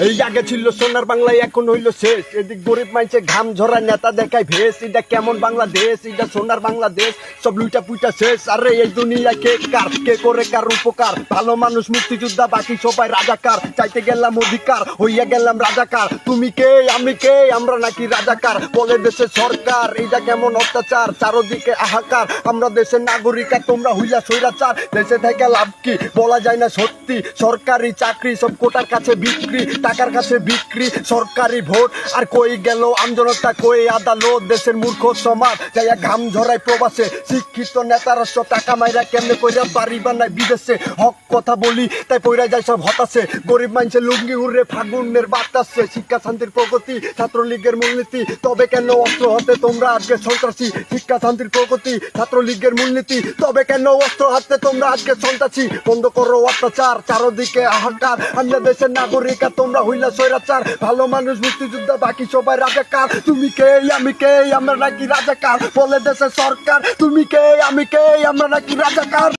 এই আগে ছিল সোনার বাংলায়, এখন হইল শেষ। এদিক গরিব মাইছে ঘাম ঝরা, নেতা দেখায় ভেস। এটা কেমন বাংলাদেশ? এটা সোনার বাংলাদেশ, সব লুইটা পুইটা শেষ। আরে এই দুনিয়া কে কার, কে করে কার উপকার? ভালো মানুষ মুক্তিযোদ্ধা, বাকি সবাই রাজাকার। চাইতে গেলাম অধিকার, হইয়া গেলাম রাজাকার। তুমি কে, আমি কে, আমরা নাকি রাজাকার? বলে দেশে সরকার, এইটা কেমন অত্যাচার? চারদিকে হাহাকার, আমরা দেশের নাগরিক আর তোমরা হইলা স্বৈরাচার। দেশে থেকে লাভ কি, বলা যায় না সত্যি। সরকারি চাকরি সব কোটার কাছে বিক্রি, টাকার কাছে বিক্রি। সরকারি ভোট আর কই গেল আমজনতা, কই আদালত? দেশের মূর্খ সমাজ যাইয়া ঘাম ঝরাই প্রবাসে। শিক্ষিত নেতারা সব টাকা মাইরা কেমনে কইরা বাড়ি বানায় বিদেশে। হক কথা বলি তাই পইরা যায় সব হতাশে। গরিব মানুষের লুঙ্গি উড়ে ফাগুনের বাতাসে। শিক্ষা শান্তির প্রগতি, ছাত্রলীগের মূলনীতি, তবে কেন অস্ত্র হাতে তোমরা আজকে সন্ত্রাসী? শিক্ষা শান্তির প্রগতি, ছাত্রলীগের মূলনীতি, তবে কেন অস্ত্র হাতে তোমরা আজকে সন্ত্রাসী? বন্ধ করো অত্যাচার, চারদিকে হাহাকার। আমরা দেশের নাগরিক আর তোমরা হইলা স্বৈরাচার। ভালো মানুষ মুক্তিযোদ্ধা, বাকি সবাই রাজাকার। তুমি কে, আমি কে, আমরা নাকি রাজাকার? বলে দেশের সরকার, তুমি কে, আমি কে, আমরা নাকি রাজাকার?